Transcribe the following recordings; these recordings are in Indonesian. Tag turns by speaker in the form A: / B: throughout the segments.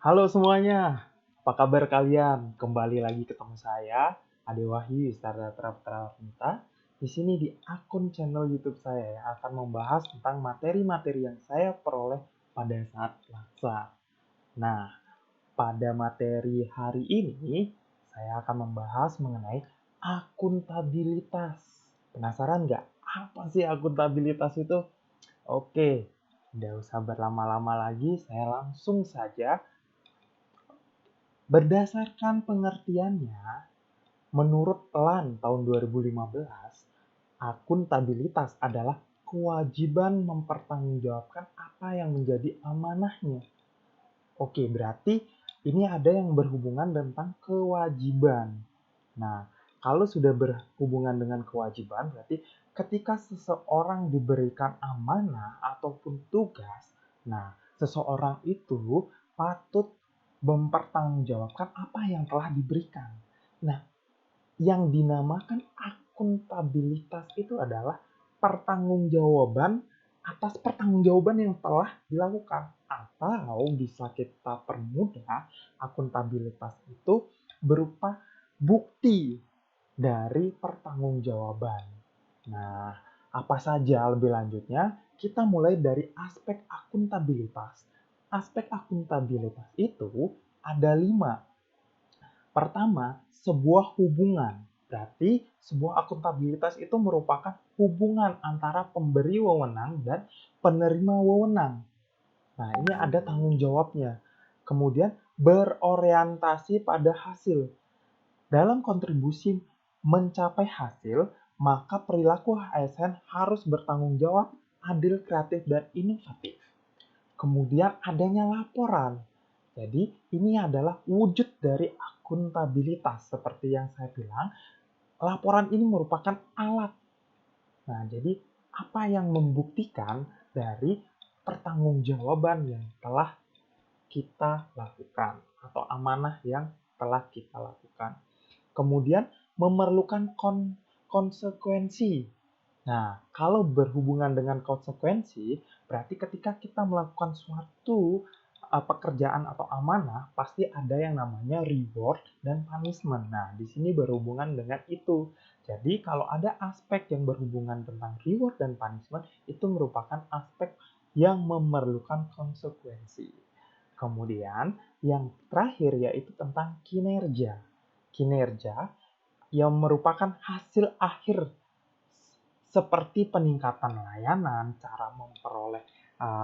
A: Halo semuanya, apa kabar kalian? Kembali lagi ketemu saya, Ade Wahyu, Startup Putra. Di sini di akun channel YouTube saya yang akan membahas tentang materi-materi yang saya peroleh pada saat laksa. Nah, pada materi hari ini, saya akan membahas mengenai akuntabilitas. Penasaran nggak? Apa sih akuntabilitas itu? Oke, tidak usah berlama-lama lagi, saya langsung saja. Berdasarkan pengertiannya, menurut PLAN tahun 2015, akuntabilitas adalah kewajiban mempertanggungjawabkan apa yang menjadi amanahnya. Oke, berarti ini ada yang berhubungan tentang kewajiban. Nah, kalau sudah berhubungan dengan kewajiban, berarti ketika seseorang diberikan amanah ataupun tugas, nah, seseorang itu patut mempertanggungjawabkan apa yang telah diberikan. Nah, yang dinamakan akuntabilitas itu adalah pertanggungjawaban atas pertanggungjawaban yang telah dilakukan. Atau bisa kita permudah, akuntabilitas itu berupa bukti dari pertanggungjawaban. Nah, apa saja lebih lanjutnya? Kita mulai dari aspek akuntabilitas. Aspek akuntabilitas itu ada 5. Pertama, sebuah hubungan. Berarti sebuah akuntabilitas itu merupakan hubungan antara pemberi wewenang dan penerima wewenang. Nah, ini ada tanggung jawabnya. Kemudian berorientasi pada hasil. Dalam kontribusi mencapai hasil, maka perilaku ASN harus bertanggung jawab, adil, kreatif, dan inovatif. Kemudian adanya laporan. Jadi ini adalah wujud dari akuntabilitas. Seperti yang saya bilang, laporan ini merupakan alat. Nah, jadi apa yang membuktikan dari pertanggungjawaban yang telah kita lakukan atau amanah yang telah kita lakukan. Kemudian memerlukan konsekuensi. Nah, kalau berhubungan dengan konsekuensi, berarti ketika kita melakukan suatu pekerjaan atau amanah, pasti ada yang namanya reward dan punishment. Nah, di sini berhubungan dengan itu. Jadi, kalau ada aspek yang berhubungan tentang reward dan punishment, itu merupakan aspek yang memerlukan konsekuensi. Kemudian, yang terakhir yaitu tentang kinerja. Kinerja yang merupakan hasil akhir seperti peningkatan layanan, cara memperoleh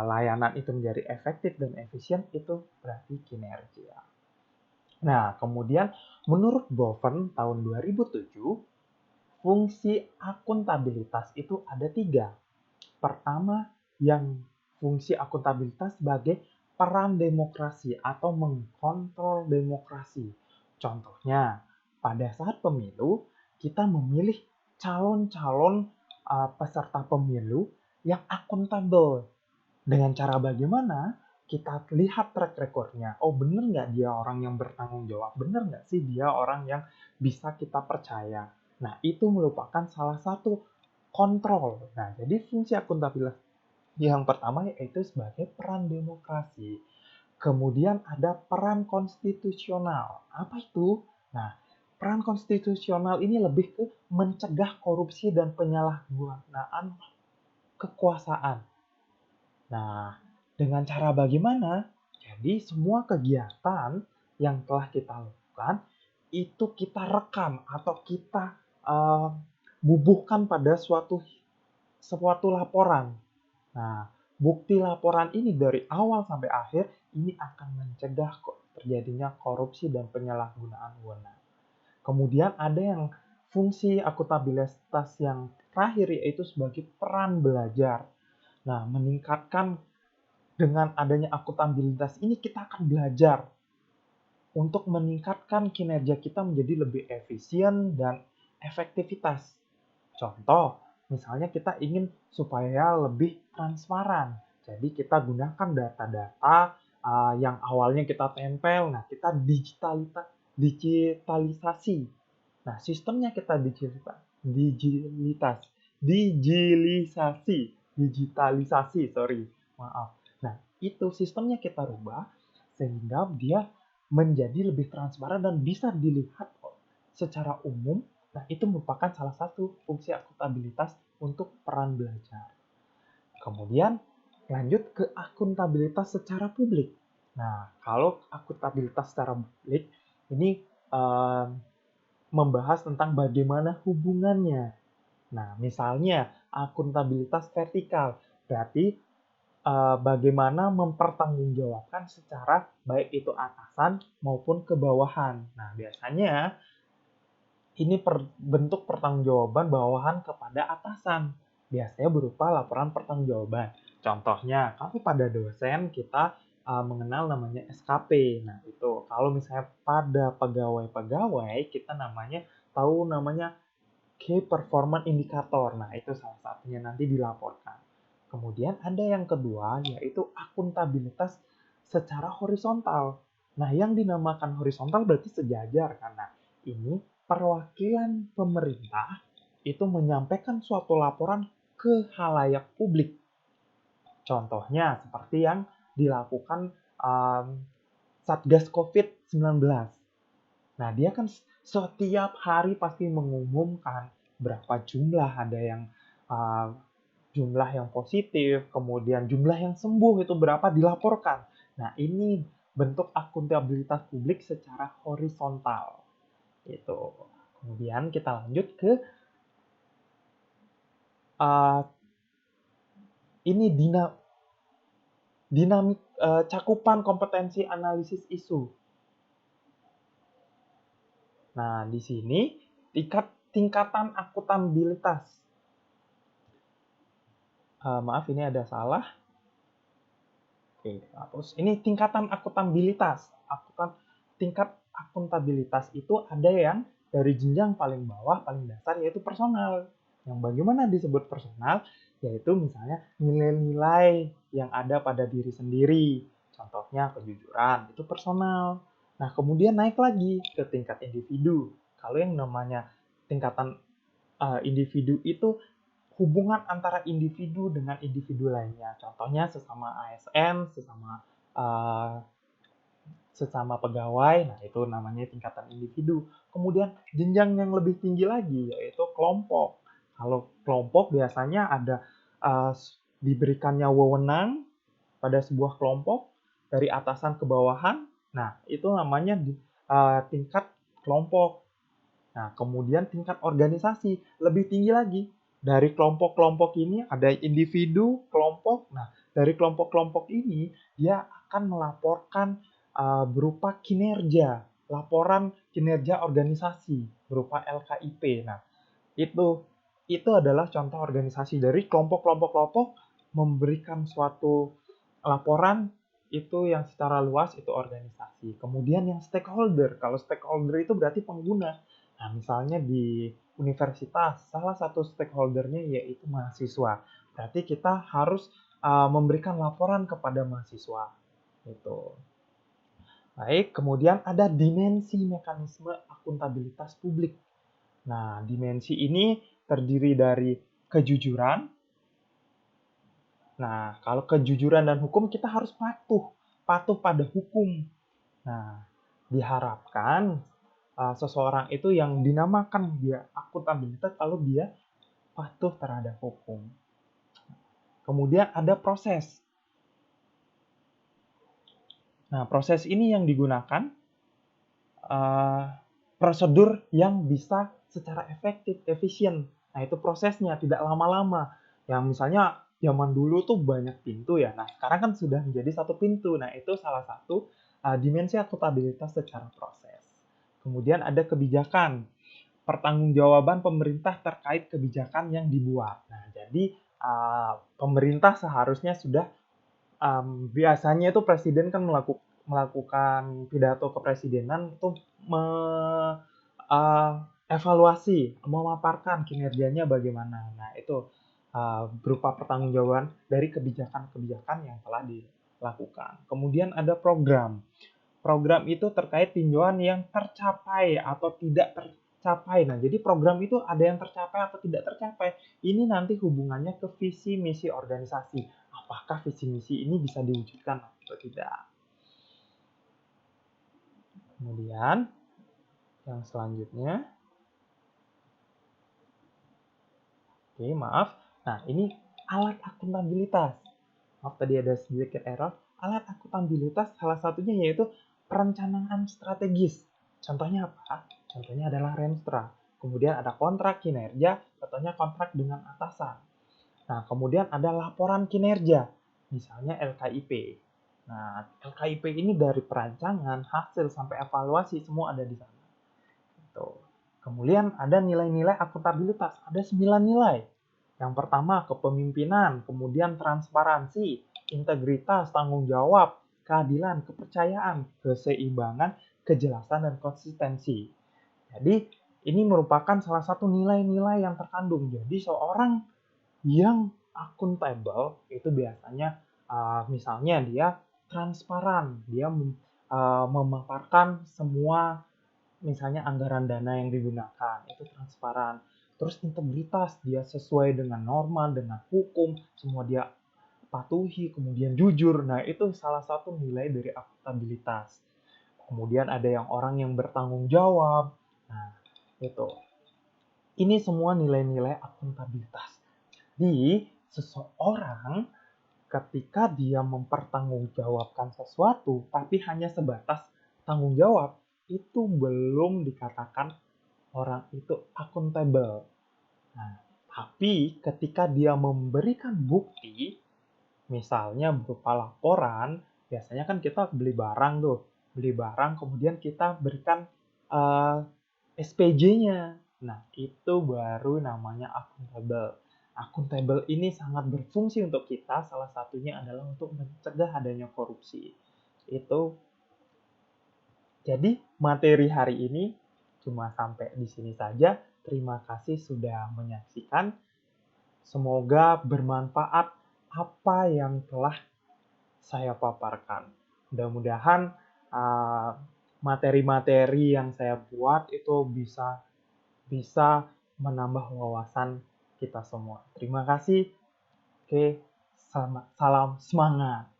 A: layanan itu menjadi efektif dan efisien, itu berarti kinerja. Nah, kemudian menurut Boven tahun 2007, fungsi akuntabilitas itu ada 3. Pertama, yang fungsi akuntabilitas sebagai peran demokrasi atau mengkontrol demokrasi. Contohnya, pada saat pemilu, kita memilih calon-calon peserta pemilu yang akuntabel. Dengan cara bagaimana? Kita lihat track recordnya. Oh, bener nggak dia orang yang bertanggung jawab? Bener nggak sih dia orang yang bisa kita percaya? Nah, itu merupakan salah satu kontrol. Nah, jadi fungsi akuntabilitas yang pertama yaitu sebagai peran demokrasi. Kemudian ada peran konstitusional. Apa itu? Nah, peran konstitusional ini lebih ke mencegah korupsi dan penyalahgunaan kekuasaan. Nah, dengan cara bagaimana? Jadi semua kegiatan yang telah kita lakukan itu kita rekam atau kita uh, bubuhkan pada suatu laporan. Nah, bukti laporan ini dari awal sampai akhir ini akan mencegah terjadinya korupsi dan penyalahgunaan wewenang. Kemudian ada yang fungsi akuntabilitas yang terakhir yaitu sebagai peran belajar. Nah, meningkatkan dengan adanya akuntabilitas ini kita akan belajar untuk meningkatkan kinerja kita menjadi lebih efisien dan efektivitas. Contoh, misalnya kita ingin supaya lebih transparan. Jadi kita gunakan data-data yang awalnya kita tempel, nah kita digitalisasi. Nah, sistemnya kita digitalisasi, sorry, maaf. Nah, itu sistemnya kita rubah sehingga dia menjadi lebih transparan dan bisa dilihat secara umum. Nah, itu merupakan salah satu fungsi akuntabilitas untuk peran belajar. Kemudian lanjut ke akuntabilitas secara publik. Nah, kalau akuntabilitas secara publik ini membahas tentang bagaimana hubungannya. Nah, misalnya akuntabilitas vertikal, berarti bagaimana mempertanggungjawabkan secara baik itu atasan maupun ke bawahan. Nah, biasanya ini bentuk pertanggungjawaban bawahan kepada atasan. Biasanya berupa laporan pertanggungjawaban. Contohnya, kalau pada dosen kita mengenal namanya SKP. Nah, itu kalau misalnya pada pegawai-pegawai kita namanya Key Performance Indicator. Nah, itu salah satunya nanti dilaporkan. Kemudian ada yang kedua, yaitu akuntabilitas secara horizontal. Nah, yang dinamakan horizontal berarti sejajar, karena ini perwakilan pemerintah itu menyampaikan suatu laporan ke khalayak publik. Contohnya seperti yang dilakukan Satgas COVID-19. Nah, dia kan setiap hari pasti mengumumkan berapa jumlah, ada yang jumlah yang positif, kemudian jumlah yang sembuh itu berapa dilaporkan. Nah, ini bentuk akuntabilitas publik secara horizontal. Itu. Kemudian kita lanjut ke ini dinamik cakupan kompetensi analisis isu. Nah, di sini tingkatan akuntabilitas. Maaf, ini ada salah. Oke, hapus. Ini tingkatan akuntabilitas. Tingkat akuntabilitas itu ada yang dari jenjang paling bawah, paling dasar, yaitu personal. Yang bagaimana disebut personal? Yaitu misalnya nilai-nilai yang ada pada diri sendiri. Contohnya kejujuran, itu personal. Nah, kemudian naik lagi ke tingkat individu. Kalau yang namanya tingkatan individu itu hubungan antara individu dengan individu lainnya. Contohnya sesama ASN, sesama pegawai, nah itu namanya tingkatan individu. Kemudian jenjang yang lebih tinggi lagi yaitu kelompok. Kalau kelompok biasanya ada diberikannya wewenang pada sebuah kelompok dari atasan ke bawahan. Nah, itu namanya tingkat kelompok. Nah, kemudian tingkat organisasi lebih tinggi lagi. Dari kelompok-kelompok ini ada individu, kelompok. Nah, dari kelompok-kelompok ini dia akan melaporkan berupa kinerja, laporan kinerja organisasi berupa LKIP. Nah, itu adalah contoh organisasi dari kelompok-kelompok memberikan suatu laporan itu yang secara luas itu organisasi. Kemudian yang stakeholder, kalau stakeholder itu berarti pengguna. Nah, misalnya di universitas, salah satu stakeholdernya yaitu mahasiswa. Berarti kita harus memberikan laporan kepada mahasiswa. Itu. Baik, kemudian ada dimensi mekanisme akuntabilitas publik. Nah, dimensi ini terdiri dari kejujuran. Nah, kalau kejujuran dan hukum kita harus patuh pada hukum. Nah, diharapkan seseorang itu yang dinamakan dia akuntabilitas kalau dia patuh terhadap hukum. Kemudian ada proses. Nah, proses ini yang digunakan prosedur yang bisa secara efektif, efisien. Nah, itu prosesnya tidak lama-lama. Yang misalnya zaman dulu tuh banyak pintu ya. Nah, sekarang kan sudah menjadi satu pintu. Nah, itu salah satu dimensi akuntabilitas secara proses. Kemudian ada kebijakan. Pertanggungjawaban pemerintah terkait kebijakan yang dibuat. Nah, jadi pemerintah seharusnya sudah biasanya itu presiden kan melakukan pidato kepresidenan itu evaluasi, memaparkan kinerjanya bagaimana. Nah, itu berupa pertanggungjawaban dari kebijakan-kebijakan yang telah dilakukan. Kemudian ada program. Program itu terkait tinjauan yang tercapai atau tidak tercapai. Nah, jadi program itu ada yang tercapai atau tidak tercapai. Ini nanti hubungannya ke visi misi organisasi. Apakah visi misi ini bisa diwujudkan atau tidak? Kemudian yang selanjutnya, oke maaf, nah ini alat akuntabilitas. Maaf tadi ada sedikit error. Alat akuntabilitas salah satunya yaitu perencanaan strategis. Contohnya apa? Contohnya adalah Renstra. Kemudian ada kontrak kinerja, contohnya kontrak dengan atasan. Nah, kemudian ada laporan kinerja, misalnya LKIP. Nah, LKIP ini dari perancangan, hasil, sampai evaluasi, semua ada di sana. Gitu. Kemudian ada nilai-nilai akuntabilitas, ada 9 nilai. Yang pertama, kepemimpinan, kemudian transparansi, integritas, tanggung jawab, keadilan, kepercayaan, keseimbangan, kejelasan, dan konsistensi. Jadi, ini merupakan salah satu nilai-nilai yang terkandung. Jadi, seorang yang akuntabel itu biasanya misalnya dia transparan, dia memaparkan semua misalnya anggaran dana yang digunakan, itu transparan. Terus integritas, dia sesuai dengan norma, dengan hukum, semua dia patuhi, kemudian jujur. Nah, itu salah satu nilai dari akuntabilitas. Kemudian ada yang orang yang bertanggung jawab. Nah, itu. Ini semua nilai-nilai akuntabilitas. Jadi, seseorang ketika dia mempertanggungjawabkan sesuatu, tapi hanya sebatas tanggung jawab, itu belum dikatakan orang itu akuntabel. Nah, tapi ketika dia memberikan bukti, misalnya berupa laporan, biasanya kan kita beli barang tuh, beli barang kemudian kita berikan SPJ-nya. Nah, itu baru namanya akuntabel. Akuntabel ini sangat berfungsi untuk kita, salah satunya adalah untuk mencegah adanya korupsi. Itu jadi materi hari ini cuma sampai di sini saja. Terima kasih sudah menyaksikan. Semoga bermanfaat apa yang telah saya paparkan. Mudah-mudahan materi-materi yang saya buat itu bisa menambah wawasan kita semua. Terima kasih. Oke, salam semangat.